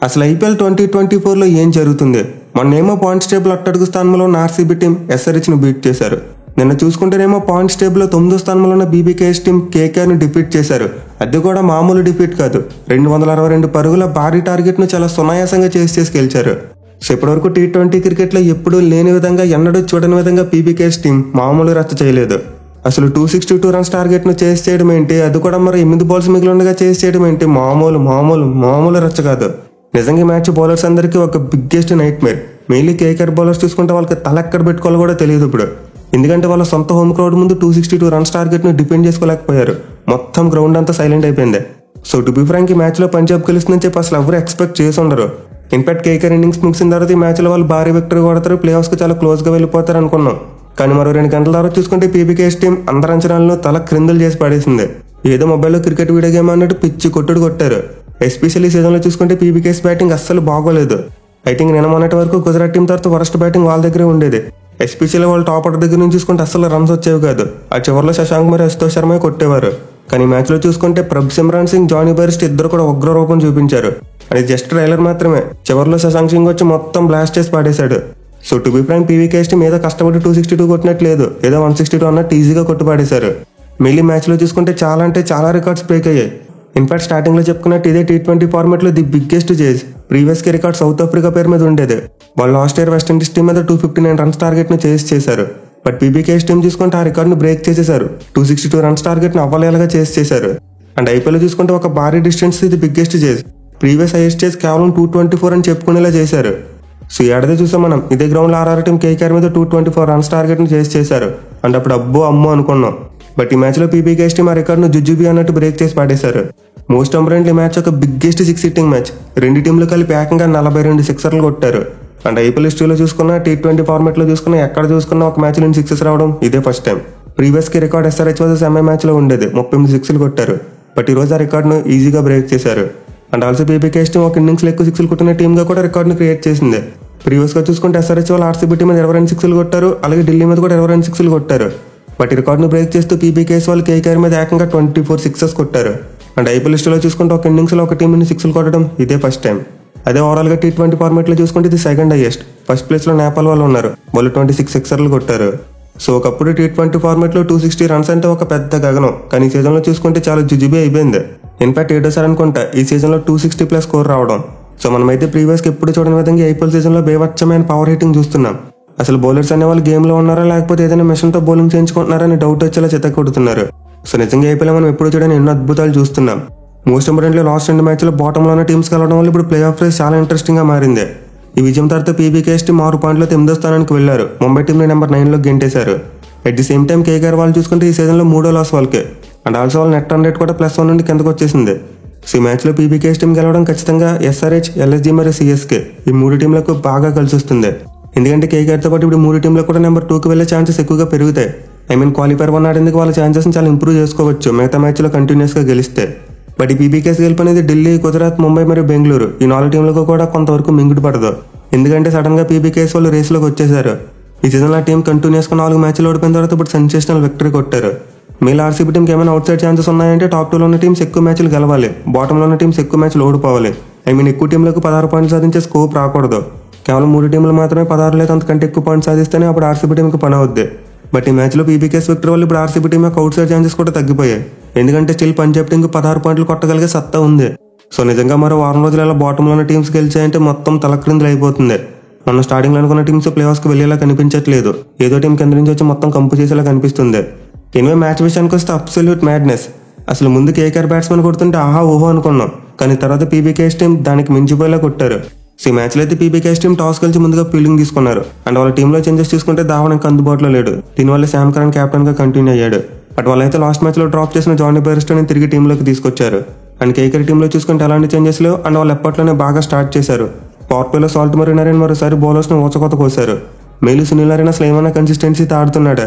అసలు ఐపీఎల్ 2024లో ఏం జరుగుతుంది? మొన్నేమో పాయింట్స్ టేబుల్ అట్టడుగు స్థానంలో ఉన్న ఆర్సీబీ టీం ఎస్ఆర్హెచ్ను బీట్ చేశారు. నిన్న చూసుకుంటేనేమో పాయింట్స్ టేబుల్లో 9వ స్థానంలో ఉన్న బీబీకేఎస్ టీం కేకేఆర్ని డిఫీట్ చేశారు. అది కూడా మామూలు డిఫీట్ కాదు, 262 పరుగుల భారీ టార్గెట్ను చాలా సునాయాసంగా చేసి గెలిచారు. సో ఇప్పటివరకు టీ20 క్రికెట్లో ఎప్పుడూ లేని విధంగా, ఎన్నడూ చూడని విధంగా బీబీకేఎస్ టీం మామూలు రచ్చ చేయలేదు. అసలు 262 రన్స్ టార్గెట్ను చేసి చేయడం ఏంటి, అది కూడా మరి 8 బాల్స్ మిగిలిండగా చేసి చేయడం ఏంటి, మామూలు రచ్చ కాదు. నిజంగా మ్యాచ్ బౌలర్స్ అందరికీ ఒక biggest nightmare. Mainly KKR bowlers చూసుకుంటే వాళ్ళకి తల ఎక్కడ పెట్టుకోవాలో కూడా తెలియదు ఇప్పుడు. ఎందుకంటే వాళ్ళ సొంత హోమ్ క్రౌడ్ ముందు 262 రన్స్ టార్గెట్ను డిఫెండ్ చేసుకోలేకపోయారు. మొత్తం గ్రౌండ్ అంతా సైలెంట్ అయిపోయింది. సో టు బి ఫ్రాంక్, ఈ మ్యాచ్లో పంజాబ్ గెలుస్తుందని చెప్పి అసలు ఎవరు ఎక్స్పెక్ట్ చేసి ఉండరు. ఇన్ఫాక్ట్ కేకేఆర్ ఇన్నింగ్స్ ముగిసిన తర్వాత ఈ మ్యాచ్లో వాళ్ళు భారీ విక్టరీ కొడతారు, ప్లే ఆఫ్స్కి చాలా క్లోజ్గా వెళ్ళిపోతారు అనుకున్నాం. కానీ మరో 2 గంటల తర్వాత చూసుకుంటే బీబీకేఎస్ టీం అందరి అంచనాలను తల క్రిందలు చేసి పడేసింది. ఏదో మొబైల్లో క్రికెట్ వీడియో గేమ్ అన్నట్టు పిచ్చి కొట్టారు. ఎస్పెషల్లీ సీజన్లో చూసుకుంటే బీబీకేఎస్ బ్యాటింగ్ అస్సలు బాగోలేదు. ఐ థింక్ నిన్న మొన్నటి వరకు గుజరాత్ టీం తర్వాత వరస్ట్ బ్యాటింగ్ వాళ్ళ దగ్గరే ఉండేది. ఎస్పెషల్లీ వాళ్ళు టాప్ ఆర్డర్ దగ్గర నుంచి చూసుకుంటే అస్సలు రన్స్ వచ్చేవి కాదు. ఆ చివరిలో శశాంక్ మరియు అశుతోష్ శర్మ కొట్టేవారు. కానీ మ్యాచ్లో చూసుకుంటే ప్రభ్ సిమ్రాన్ సింగ్, జానీ బెయిర్స్టో ఇద్దరు కూడా ఉగ్ర రూపం చూపించారు. అది జస్ట్ ట్రైలర్ మాత్రమే. చివరిలో శశాంక్ సింగ్ వచ్చి మొత్తం బ్లాస్ట్ చేసి పాడేశాడు. So to be frank, PBKS team ఏదో కష్టపడి 262 కొట్టినట్లేదు, ఏదో 162 అన్నట్టు ఈజీగా కొట్టి పాడేశారు. మిగిలిన మ్యాచ్లో చూసుకుంటే చాలా రికార్డ్స్ బ్రేక్ అయ్యాయి. ఇన్ఫాక్ట్ స్టార్టింగ్లో చెప్పుకున్నట్టు ఇదే టీ20 ఫార్మాట్లో ది బిగ్గెస్ట్ చేజ్. ప్రీవియస్ కి రికార్డ్ సౌత్ ఆఫ్రికా పేరు మీద ఉండేది. వాళ్ళు లాస్ట్ ఇయర్ వెస్టిండీస్ టీం మీద 259 రన్స్ టార్గెట్ను చేశారు. బట్ బీబీకేఎస్ టీం చూసుకుంటే ఆ రికార్డును బ్రేక్ చేసేశారు. 262 రన్స్ టార్గెట్ను అవ్వలేలాగా చేశారు. అండ్ ఐపీఎల్ చూసుకుంటే ఒక భారీ డిస్టెన్స్ ఇది biggest chase. Previous highest chase కేవలం 224 అని చెప్పుకునేలా చేశారు. సో ఈ ఏడాది చూసాం మనం, ఇదే గ్రౌండ్లో ఆర్ఆర్ టీం కేకేఆర్ మీద 224 రన్స్ టార్గెట్ను చేశారు. అండ్ అప్పుడు అమ్మో అనుకున్నాం. బట్ ఈ మ్యాచ్లో బీబీకేఎస్ టీం ఆ రికార్డును జుజుబి అన్నట్టు బ్రేక్ చేసి పాడేశారు. మోస్ట్ ఇంపార్టెంట్లీ మ్యాచ్ ఒక బిగ్గెస్ట్ 6 హిట్టింగ్ మ్యాచ్. 2 టీంలు కలిపి ఏకంగా 42 సిక్సర్లు కొట్టారు. అండ్ ఐపీఎల్ హిస్టరీలో చూసుకున్నా, టీ20 ఫార్మాట్లో చూసుకున్నా, ఎక్కడ చూసుకున్నా ఒక మ్యాచ్ నుంచి 6 రావడం ఇదే ఫస్ట్ టైం. ప్రీవియస్ కి రికార్డ్ ఎస్ఆర్హెచ్ వర్సెస్ ఎంఐ మ్యాచ్లో ఉండేది, 38 సిక్స్లు కొట్టారు. బట్ ఈ రోజు ఆ రికార్డును ఈజీగా బ్రేక్ చేశారు. అండ్ ఆల్సో బీబీకేఎస్ టీం ఒక ఇన్నింగ్స్లో ఎక్కువ 6లు కొట్టిన టీంగా కూడా రికార్డును క్రియేట్ చేసింది. ప్రీవియస్ గా చూసుకుంటే ఎస్ఆర్హెచ్ వాళ్ళు ఆర్సీబీ టీం మీద 22 6లు కొట్టారు, అలాగే ఢిల్లీ మీద కూడా 22 6లు కొట్టారు. బట్ ఈ రికార్డును బ్రేక్ చేస్తూ బీబీకేఎస్ వాళ్ళు కేకేఆర్ మీద ఏకంగా 24 సిక్సెస్ కొట్టారు. అండ్ ఐపీఎల్ హిస్టరీలో చూసుకుంటే ఒక ఇన్నింగ్స్లో ఒక టీం నుంచి 6లు కొట్టడం ఇదే ఫస్ట్ టైం. అదే ఓవరాల్గా టీ20 ఫార్మాట్లో చూసుకుంటే ఇది సెకండ్ హైయెస్ట్. ఫస్ట్ ప్లేస్లో నేపాల్ వాళ్ళు ఉన్నారు, వాళ్ళు 26 సిక్సర్లు కొట్టారు. సో ఒకప్పుడు టీ20 ఫార్మాట్లో 260 రన్స్ అంటే ఒక పెద్ద గగనం. కానీ ఈ సీజన్లో చూసుకుంటే చాలా జుజుబీ అయిపోయింది. ఇన్ఫాక్ట్ ఏడోసారి అనుకుంటా ఈ సీజన్లో 260+ స్కోర్ రావడం. సో మనమైతే ప్రీవియస్కి ఎప్పుడు చూడని విధంగా ఐపీఎల్ సీజన్లో బేవచ్చమైన పవర్ హిట్టింగ్ చూస్తున్నాం. అసలు బౌలర్స్ అనే వాళ్ళు గేమ్లో ఉన్నారా, లేకపోతే ఏదైనా మెషిన్తో బౌలింగ్ చేయించుకుంటున్నారా అని డౌట్ వచ్చేలా కొడుతున్నారు. సో నిజంగా ఐపీఎల్ మనం ఎప్పుడు చూడని ఎన్నో అద్భుతాలు చూస్తున్నాం. మోస్ట్ ఇంపార్టెంట్లీ లాస్ట్ 2 మ్యాచ్లో బాటంలో ఉన్న టీమ్స్ కలవడం వల్ల ఇప్పుడు ప్లే ఆఫ్ రేస్ చాలా ఇంట్రెస్టింగ్గా మారింది. ఈ విజయం తర్వాత బీబీకేఎస్ టీం 6 పాయింట్లో 8వ స్థానానికి వెళ్లారు. ముంబై టీంని నెంబర్ 9లో గెంటేశారు. At the same time KKR వాళ్ళు చూసుకుంటే ఈ సీజన్లో 3వ లాస్ వాళ్ళకే. అండ్ ఆల్సో వాళ్ళ నెట్ రన్ రేట్ కూడా +1 నుండి కిందకు వచ్చేసింది. సో ఈ మ్యాచ్లో బీబీకేఎస్ టీం గెలవడం ఖచ్చితంగా ఎస్ఆర్హెచ్, ఎల్ఎస్జీ మరియు సిఎస్కే ఈ 3 టీంలకు బాగా కలిసి వస్తుంది. ఎందుకంటే కేకేఆర్తో పాటు ఇప్పుడు 3 టీంలో కూడా నెంబర్ 2కి వెళ్లే ఛాన్సెస్ ఎక్కువగా పెరుగుతాయి. క్వాలిఫైర్ 1 ఆడేందుకు వాళ్ళ ఛాన్సెస్ని చాలా ఇంప్రూవ్ చేసుకోవచ్చు మిగతా మ్యాచ్లో కంటిన్యూస్గా గెలిస్తే. బట్ ఈ బీబీకేఎస్ గెలుపు అనేది ఢిల్లీ, గుజరాత్, ముంబై మరియు బెంగళూరు ఈ 4 టీంలకు కూడా కొంతవరకు మింగుడు పడదు. ఎందుకంటే సడన్ గా బీబీకేఎస్ వాళ్ళు రేస్లోకి వచ్చేసారు. ఈ సీజన్లో టీం కంటిన్యూస్గా 4 మ్యాచ్లు ఓడిపోయిన తర్వాత ఇప్పుడు సెన్సేషనల్ విక్టరీ కొట్టారు. మీలో ఆర్సీబీ టీంకి ఏమైనా అవుట్ సైడ్ ఛాన్సెస్ ఉన్నాయంటే టాప్ 2లో ఉన్న టీమ్స్ ఎక్కువ మ్యాచ్లు గెలవాలి, బాటంలో ఉన్న టీమ్స్ ఎక్కువ మ్యాచ్లు ఓడిపోవాలి. ఎక్కువ టీంలకు 16 పాయింట్లు సాధించే స్కోప్ రాకూడదు. కేవలం 3 టీంలు మాత్రమే 16 లేదా అంతకంటే ఎక్కువ పాయింట్స్ సాధిస్తేనే అప్పుడు ఆర్సీబీ టీంకి పని అవుద్ది. బట్ ఈ మ్యాచ్లో బీబీకేఎస్ విక్టరీ వల్ల ఇప్పుడు ఆర్సీబీ టీం యొక్క అవుట్ సైడ్ ఛాన్సెస్ కూడా తగ్గిపోయాయి. ఎందుకంటే స్టిల్ పంజాబ్ టీంకి 16 పాయింట్లు కొట్టగలిగే సత్తా ఉంది. సో నిజంగా మరో వారం రోజుల బాటంలో ఉన్న టీమ్స్ గెలిచాయంటే మొత్తం తలక్రిందులు అయిపోతుంది. మన స్టార్టింగ్లో అనుకున్న టీమ్స్ ప్లే ఆఫ్స్కి వెళ్ళేలా కనిపించట్లేదు. ఏదో టీం కింద నుంచి వచ్చి మొత్తం కంపు చేసేలా కనిపిస్తుంది. ఎనివే మ్యాచ్ విషయానికి వస్తే అబ్సల్యూట్ మ్యాడ్నెస్. అసలు ముందు కేకేఆర్ బ్యాట్స్మెన్ కొడుతుంటే ఆహా ఓహో అనుకున్నాం. కానీ తర్వాత బీబీకేఎస్ టీం దానికి మించిపోయేలా కొట్టారు. సో ఈ మ్యాచ్లో అయితే బీబీకేఎస్ టీం టాస్ గెలిచి ముందుగా ఫీల్డింగ్ తీసుకున్నారు. అండ్ వాళ్ళ టీంలో చేంజెస్ చూసుకుంటే ధావన్ ఇంకా అందుబాటులో లేడు. దీనివల్ల శామ్ కరణ్ కెప్టెన్గా కంటిన్యూ అయ్యాడు. బట్ వాళ్ళైతే లాస్ట్ మ్యాచ్లో డ్రాప్ చేసిన జానీ బెయిర్స్టోని తిరిగి టీంలోకి తీసుకొచ్చారు. అండ్ కేకేఆర్ టీంలో చూసుకుంటే ఎలాంటి చేంజెస్ లేవు. అండ్ వాళ్ళు ఎప్పట్లోనే బాగా స్టార్ట్ చేశారు. పవర్ ప్లేలో సాల్ట్ మరియు నరేన్ మరోసారి బౌలర్స్ను ఊచకొత కోసారు. మెయిల్ సునీల్ నరేన్ అసలు ఏమైనా కన్సిస్టెన్సీతో ఆడుతున్నాడు.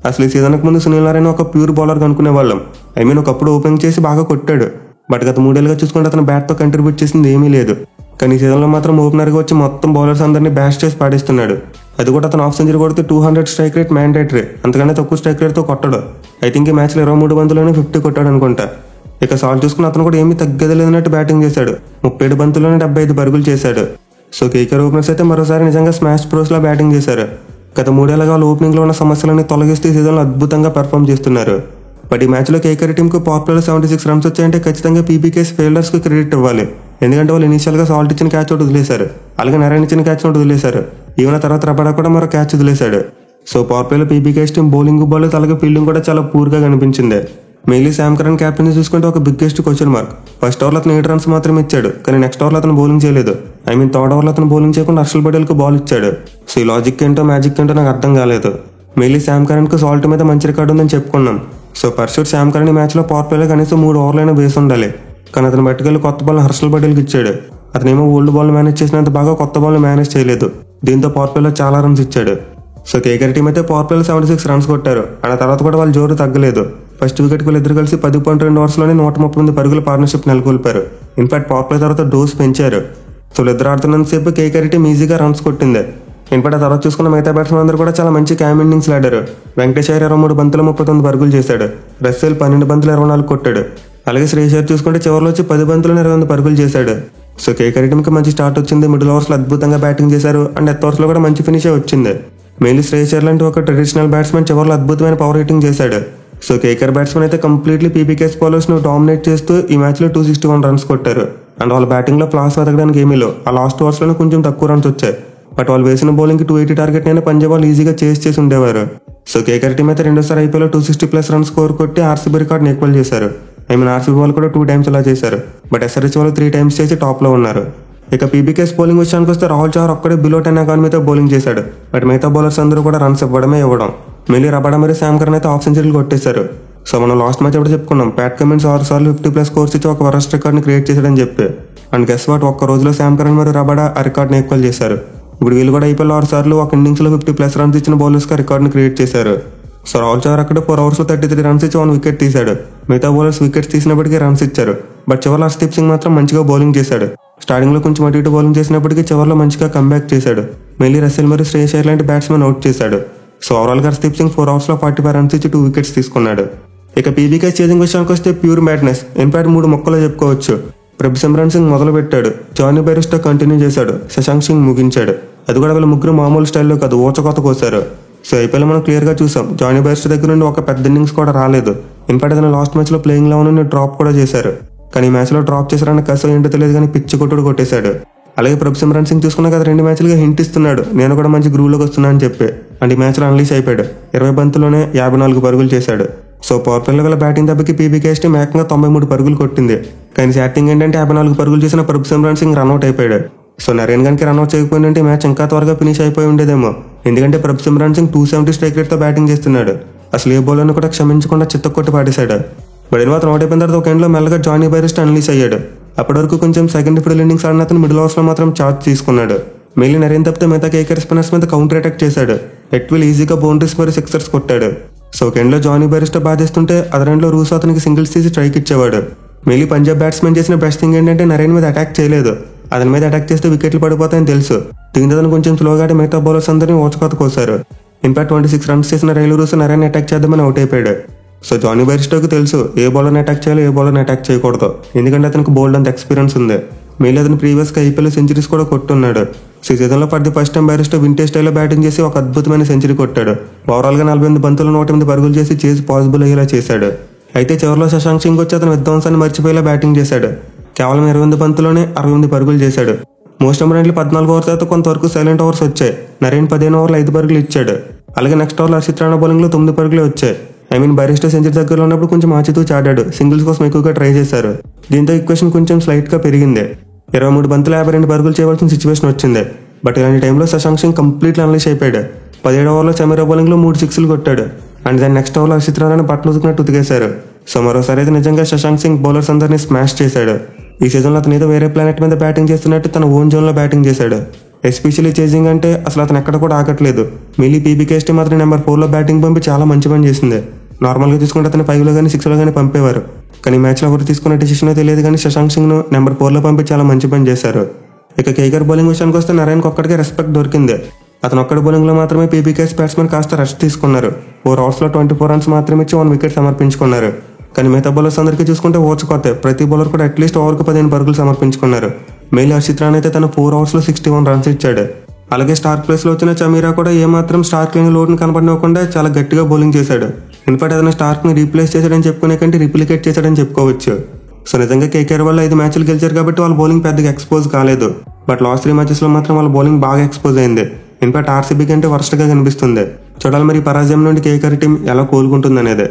అసలు ఈ సీజన్కి ముందు సునీల్ నరేన్ ఒక ప్యూర్ బౌలర్గా అనుకునే వాళ్ళం. ఒకప్పుడు ఓపెనింగ్ చేసి బాగా కొట్టాడు. బట్ గత 3 ఏళ్ళుగా చూసుకుంటే అతను బ్యాట్తో కంట్రిబ్యూట్ చేసింది ఏమీ లేదు. కానీ ఈ సీజన్లో మాత్రం ఓపెనర్గా వచ్చి మొత్తం బౌలర్స్ అందరినీ బ్యాష్ చేసి పాడేస్తున్నాడు. అది కూడా అతను హాఫ్ సెంచరీ కొడితే 200 స్ట్రైక్ రేట్ మ్యాండేటరీ, అంతకన్నా తక్కువ స్ట్రైక్ రేట్తో కొట్టడు. ఐ థింక్ ఈ మ్యాచ్లో 23 బంతుల్లోనే 50 కొట్టాడు అనుకుంటా. ఇక సాల్ట్ చూసుకుని అతను కూడా ఏమీ తగ్గదలేదన్నట్టు బ్యాటింగ్ చేశాడు. 37 బంతుల్లోనే 75 పరుగులు చేశాడు. సో కేకేఆర్ ఓపెనర్స్ అయితే మరోసారి నిజంగా స్మాష్ ప్రోస్లా బ్యాటింగ్ చేశారు. గత 3 ఏళ్లుగా వాళ్ళు ఓపెనింగ్లో ఉన్న సమస్యలన్నీ తొలగిస్తూ ఈ సీజన్లో అద్భుతంగా పెర్ఫామ్ చేస్తున్నారు. బట్ ఈ మ్యాచ్లో కేకేఆర్ టీంకు పవర్ ప్లేలో 76 రన్స్ వచ్చాయంటే ఖచ్చితంగా పీబీకేఎస్ ఫీల్డర్స్కి క్రెడిట్ ఇవ్వాలి. ఎందుకంటే వాళ్ళు ఇనిషియల్గా సాల్ట్ ఇచ్చిన క్యాచ్ ఒకటి వదిలేశారు, అలాగే నారాయణ ఇచ్చిన క్యాచ్ ఒకటి వదిలేశారు. ఈవెన్ తర్వాత రబాడా కూడా మరో క్యాచ్ వదిలేశాడు. సో పవర్ ప్లేలో పీబీకేఎస్ టీం బౌలింగ్ బాల్ అలాగే ఫీల్డింగ్ కూడా చాలా పూర్గా కనిపించింది. మెయిన్లీ శామ్ కరణ్ క్యాప్టెన్సీ చూసుకుంటే ఒక బిగ్గెస్ట్ క్వశ్చన్ మార్క్. ఫస్ట్ ఓవర్లో అతను 7 రన్స్ మాత్రమే ఇచ్చాడు, కానీ నెక్స్ట్ ఓవర్లో అతను బౌలింగ్ చేయలేదు. థర్డ్ ఓవర్లో అతను బౌలింగ్ చేయకుండా హర్షల్ పటేల్కి బాల్ ఇచ్చాడు. సో ఈ లాజిక్ ఏంటో మ్యాజిక్ ఏంటో నాకు అర్థం కాలేదు. మెయిన్లీ శామ్ కరణ్కి సాల్ట్ మీద మంచి రికార్డు ఉందని చెప్పుకున్నాం. సో పర్షూట్ శామ్ కరణ్ ఈ మ్యాచ్లో పవర్ ప్లేలో కనీసం 3 ఓవర్లైనా వేసి ఉండాలి. కానీ అతను పట్టుకెళ్ళి కొత్త బాల్ హర్షల్ పటేల్కి ఇచ్చాడు. అతనేమో ఓల్డ్ బాల్ మేనేజ్ చేసినంత బాగా కొత్త బాల్ మేనేజ్ చేయలేదు. దీంతో పవర్ ప్లేలో చాలా రన్స్ ఇచ్చాడు. సో కేకేఆర్ టీం అయితే పవర్ ప్లేలో 76 రన్స్ కొట్టారు. ఆ తర్వాత కూడా వాళ్ళు జోరు తగ్గలేదు. ఫస్ట్ వికెట్కి వీళ్ళిద్దరు కలిసి 10.2 ఓవర్స్లోనే 138 పరుగుల పార్ట్నర్షిప్ నెలకొల్పారు. ఇన్ఫాక్ట్ పవర్ ప్లే తర్వాత డోస్ పెంచారు. సో వీళ్ళిద్దరు ఆడుతున్నంతసేపు కేకేఆర్ టీం ఈజీగా రన్స్ కొట్టింది. ఇన్ఫాక్ట్ ఆ తర్వాత చూసుకున్న మిగతా బ్యాట్స్మెన్ అందరూ కూడా చాలా మంచి క్యామ్ ఇన్నింగ్స్ ఆడారు. వెంకటేష్ అయ్యర్ 23 బంతులు 39 పరుగులు చేశాడు. రస్సెల్ 12 బంతులు 24 కొట్టాడు. అలాగే శ్రేయస్ అయ్యర్ చూసుకుంటే చివరిలో వచ్చి 10 బంతులు 21 పరుగులు చేశాడు. సో కేకేఆర్ టీంకి మంచి స్టార్ట్ వచ్చింది. మిడిల్ ఓవర్స్లో అద్భుతంగా బ్యాటింగ్ చేశారు అండ్ డెత్ ఓవర్స్లో కూడా మంచి ఫినిషే వచ్చింది. మెయిన్లీ శ్రేయస్ అయ్యర్ లాంటి ఒక ట్రెడిషనల్ బ్యాట్స్మెన్ చివరిలో అద్భుతమైన పవర్ హిట్టింగ్ చేశాడు. సో కేకేఆర్ బ్యాట్స్మెన్ అయితే కంప్లీట్లీ పీబీకేఎస్ బౌలర్స్ను డామినేట్ చేస్తూ ఈ మ్యాచ్లో 261 రన్స్ కొట్టారు. అండ్ వాళ్ళ బ్యాటింగ్లో ఫ్లాస్ వెతకడానికి ఏమీ లేవు. ఆ లాస్ట్ ఓవర్స్లోనే కొంచెం తక్కువ రన్స్ వచ్చాయి. బట్ వాళ్ళు వేసిన బౌలింగ్కి 280 టార్గెట్ అయినా పంజాబ్ వాళ్ళు ఈజీగా చేసి ఉండేవారు. సో కేకేఆర్ టీం అయితే రెండోసారి ఐపీఎల్లో 260+ రన్స్ స్కోర్ కొట్టి ఆర్సీబీ రికార్డ్ని ఈక్వల్ చేశారు. ఆర్సీబీ వాళ్ళు కూడా 2 టైమ్స్ ఇలా చేశారు. బట్ ఎస్ఆర్హెచ్ వాళ్ళు 3 టైమ్స్ చేసి టాప్లో ఉన్నారు. ఇక పీబీకేఎస్ బౌలింగ్ విషయానికి వస్తే రాహుల్ చౌహార్ ఒక్కడే బిలో 10 ఎకానమీతో బౌలింగ్ చేశాడు. బట్ మిగతా బౌలర్స్ అందరూ కూడా రన్స్ ఇవ్వడం. మెయిన్లీ రబాడా మరియు శామ్ కరణ్ అయితే హాఫ్ సెంచరీలు కొట్టేశారు. సో మనం లాస్ట్ మ్యాచ్ ఎప్పుడు చెప్పుకున్నాం, ప్యాట్ కమిన్స్ 6 సార్లు 50+ స్కోర్స్ ఇచ్చి ఒక వరస్ట్ రికార్డ్ని క్రియేట్ చేశాడని చెప్పి. అండ్ గెస్ వాట్, ఒక్క రోజులో శామ్ కరణ్ మరియు రబాడా ఆ రికార్డ్ని ఈక్వల్ చేశారు. ఇప్పుడు వీళ్ళు కూడా ఐపీఎల్ 6 సార్లు ఒక ఇన్నింగ్స్లో 50+ రన్స్ ఇచ్చిన బౌలర్స్గా రికార్డ్ని క్రియేట్ చేశారు. సో రాహుల్ చౌహార్ అక్కడ 4 ఓవర్స్లో 33 రన్స్ ఇచ్చి 1 వికెట్ తీశాడు. మిగతా బౌలర్స్ వికెట్స్ తీసినప్పటికీ రన్స్ ఇచ్చారు. బట్ చివరిలో హర్షదీప్ సింగ్ మాత్రం మంచిగా బౌలింగ్ చేశాడు. స్టార్టింగ్లో కొంచెం అటు ఇటు బౌలింగ్ చేసినప్పటికీ చివరిలో మంచిగా కంబ్యాక్ చేశాడు. మెయిన్లీ రస్సెల్ మరియు శ్రేయస్ అయ్యర్ లాంటి బ్యాట్స్మెన్ అవుట్ చేశాడు. సో ఓవరాల్గా హర్షదీప్ సింగ్ 4 ఓవర్స్లో 45 రన్స్ ఇచ్చి 2 వికెట్స్ తీసుకున్నాడు. ఇక పీబీకేఎస్ చేజింగ్ విషయానికి వస్తే ప్యూర్ మ్యాడ్నెస్. ఇన్ఫాక్ట్ 3 మొక్కలో చెప్పుకోవచ్చు. ప్రభ్ సింగ్ మొదలు పెట్టాడు, జానీ బెయిర్స్టో కంటిన్యూ చేశాడు, శశాంక్ సింగ్ ముగించాడు. అది కూడా వీళ్ళ ముగ్గురు మామూలు స్టైల్లో కాదు, ఊచకోత కోసారు. సో ఐపీఎల్ మనం క్లియర్గా చూసాం, జానీ బెయిర్స్టో దగ్గర నుండి ఒక పెద్ద ఇన్నింగ్స్ కూడా రాలేదు. ఇన్ఫాక్ట్ అతను లాస్ట్ మ్యాచ్లో ప్లేయింగ్ లో నుండి డ్రాప్ కూడా చేశారు. కానీ ఈ మ్యాచ్లో డ్రాప్ చేశారన్న కసో ఏంటో తెలియదు కానీ పిచ్చి కొట్టుడు కొట్టేశాడు. అలాగే ప్రభ్ సింగ్ చూసుకున్నా కదా 2 మ్యాచ్లుగా హింట్ ఇస్తున్నాడు, నేను కూడా మంచి గ్రూవ్లోకి వస్తున్నా అని చెప్పి. అండ్ ఈ మ్యాచ్లో అన్లీస్ అయిపోయాడు. 20 బంతుల్లోనే 54 పరుగులు చేశాడు. సో పవర్ ప్లేలో గల బ్యాటింగ్ దెబ్బకి పీబీకేఎస్ టీం ఏకంగా 93 పరుగులు కొట్టింది. కానీ శాటింగ్ ఏంటంటే 54 పరుగులు చేసిన ప్రభ్ సింగ్ రన్అట్ అయిపోయాడు. సో నరేన్ గన్కి రన్అట్ చేయకపోయిందంటే మ్యాచ్ ఇంకా త్వరగా ఫినిష్ అయిపోయి ఉండేదేమో. ఎందుకంటే ప్రభ్ సింగ్ 270 స్ట్రైక్ రేట్తో బ్యాటింగ్ చేస్తున్నాడు. అసలు ఏ బౌలర్ని కూడా క్షమించకుండా చిత్తకొట్టి పాడేశాడు. బట్ ఇన్వాత్ అవుట్ అయిపోయిన తర్వాత ఒక ఎండ్లో మెల్లగా జానీ బెయిర్స్టో అన్లీస్ అయ్యాడు. అప్పటి వరకు కొంచెం సెకండ్ ఫిడల్ ఇన్నింగ్స్ ఆడిన అతను మిడిల్ ఓవర్స్లో మాత్రం ఛార్జ్ తీసుకున్నాడు. మెయిన్లీ నరేన్ తప్పితే మిగతా కేకేఆర్ స్పిన్నర్స్ మీద కౌంటర్ అటాక్ చేశాడు. ఎట్విల్ ఈజీగా బౌండరీస్ మరియు సిక్సర్స్ కొట్టాడు. సో ఒక ఎండ్లో జానీ బెయిర్స్టో బాధేస్తుంటే అదర్ ఎండ్లో రూసో అతనికి సింగిల్స్ తీసి స్ట్రైక్ ఇచ్చేవాడు. మెయిన్లీ పంజాబ్ బ్యాట్స్మెన్ చేసిన బెస్ట్ థింగ్ ఏంటంటే నరేన్ మీద అటాక్ చేయలేదు. అతని మీద అటాక్ చేస్తే వికెట్లు పడిపోతాయని తెలుసు. దీంతో అతను కొంచెం స్లోగా ఆడి మిగతా బౌలర్స్ అందరినీ ఊచకోత కోసారు. ఇన్ఫాక్ట్ 26 రన్స్ చేసిన రైలు రూసో నరేన్ అటాక్ చేద్దామని అవుట్ అయిపోయాడు. సో జానీ బెయిర్స్టోకి తెలుసు ఏ బౌలర్ని అటాక్ చేయాలో ఏ బౌలర్ని అటాక్ చేయకూడదు. ఎందుకంటే అతనికి బౌల్డ్ అంత ఎక్స్పీరియన్స్ ఉంది. మెయిన్లీ అతను ప్రీవియస్గా ఐపీఎల్ సెంచరీస్ కూడా కొట్టున్నాడు. సో ఈ సీజన్లో for the first time Bairstow vintage స్టైల్లో బ్యాటింగ్ చేసి ఒక అద్భుతమైన సెంచరీ కొట్టాడు. ఓవరాల్గా 48 బంతులు 108 పరుగులు చేసి చేజ్ పాసిబుల్ అయ్యేలా చేశాడు. అయితే చివరిలో శశాంక్ సింగ్ వచ్చి అతను విధ్వంసాన్ని మర్చిపోయేలా బ్యాటింగ్ చేశాడు. కేవలం 28 బంతుల్లోనే 68 పరుగులు చేశాడు. మోస్ట్ ఇంపార్టెంట్లీ 14 ఓవర్స్ తర్వాత కొంతవరకు సైలెంట్ ఓవర్స్ వచ్చాయి. నరేన్ 15 ఓవర్లు 5 పరుగులు ఇచ్చాడు. అలాగే నెక్స్ట్ ఓవర్లో హర్షిత్ రాణా బౌలింగ్లో 9 పరుగులే వచ్చాయి. బెయిర్స్టో సెంచరీ దగ్గరలో ఉన్నప్పుడు కొంచెం ఆచితూ చాడాడు. సింగిల్స్ కోసం ఎక్కువగా ట్రై చేశారు. దీంతో ఈక్వేషన్ కొంచెం స్లైట్గా పెరిగింది. 23 బంతులు 52 పరుగులు చేయవలసిన సిచ్యువేషన్ వచ్చింది. బట్ ఇలాంటి టైంలో శశాంక్ సింగ్ కంప్లీట్లీ అన్లీష్ అయిపోయాడు. 17 ఓవర్లో చమీరా బౌలింగ్లో 3 సిక్స్లు కొట్టాడు. అండ్ దాని నెక్స్ట్ ఓవర్లో హర్షిత్ రాణాని బట్టలు ఉతికినట్టు ఉతికేశారు. సో మరోసారి అయితే నిజంగా శశాంక్ సింగ్ బౌలర్స్ అందరినీ స్మాష్ చేశాడు. ఈ సీజన్లో అతను ఏదో వేరే ప్లానెట్ మీద బ్యాటింగ్ చేస్తున్నట్టు తన ఓన్ జోన్లో బ్యాటింగ్ చేశాడు. ఎస్పెషల్లీ చేజింగ్ అంటే అసలు అతను ఎక్కడ కూడా ఆగట్లేదు. మెయిన్లీ పీబీకేఎస్ టీం మాత్రం నెంబర్ 4లో బ్యాటింగ్ పంపి చాలా మంచి పని చేసింది. నార్మల్గా తీసుకుంటే అతను 5లో కానీ 6లో కానీ పంపేవారు. కానీ మ్యాచ్లో ఎవరు తీసుకున్న డెసిషన్ తెలియదు కానీ శశాంక్ సింగ్ను నెంబర్ 4లో పంపి చాలా మంచి పని చేశారు. ఇక కేకేఆర్ బౌలింగ్ విషయానికి వస్తే నరేన్కి ఒక్కడికే రెస్పెక్ట్ దొరికింది. అతను ఒక్కడి బౌలింగ్లో మాత్రమే పీబీకేఎస్ బ్యాట్స్మెన్ కాస్త రెస్ట్ తీసుకున్నారు. 4 ఓవర్స్లో 24 రన్స్ మాత్రమే ఇచ్చి 1 వికెట్ సమర్పించుకున్నారు. కానీ మిగతా బౌలర్స్ అందరికీ చూసుకుంటే ఓర్చుకోతే ప్రతి బౌలర్ కూడా అట్లీస్ట్ ఓవర్కు 15 పరుగులు సమర్పించుకున్నారు. మేల్ హర్షిత్ రాణా అయితే తన 4 ఓవర్స్లో 61 రన్స్ ఇచ్చాడు. అలాగే స్టార్ ప్లేస్లో వచ్చిన చమీరా కూడా ఏమాత్రం స్టార్క్ని లోడ్ని కనపడనివ్వకుండా చాలా గట్టిగా బౌలింగ్ చేశాడు. ఇన్ఫాక్ట్ అతను స్టార్క్ని రీప్లేస్ చేశాడని చెప్పుకునే కంటే రిప్లికేట్ చేశాడని చెప్పుకోవచ్చు. సో నిజంగా కేకేఆర్ వాళ్ళు 5 మ్యాచ్లు గెలిచారు కాబట్టి వాళ్ళ బౌలింగ్ పెద్దగా ఎక్స్పోజ్ కాలేదు. బట్ లాస్ట్ 3 మ్యాచెస్లో మాత్రం వాళ్ళ బౌలింగ్ బాగా ఎక్స్పోజ్ అయింది. ఇన్ఫాక్ట్ ఆర్సీబీ కంటే వరస్ట్గా కనిపిస్తుంది. చూడాలి మరి ఈ పరాజయం నుండి కేకేఆర్ టీం ఎలా కోలుకుంటుంది అనేది.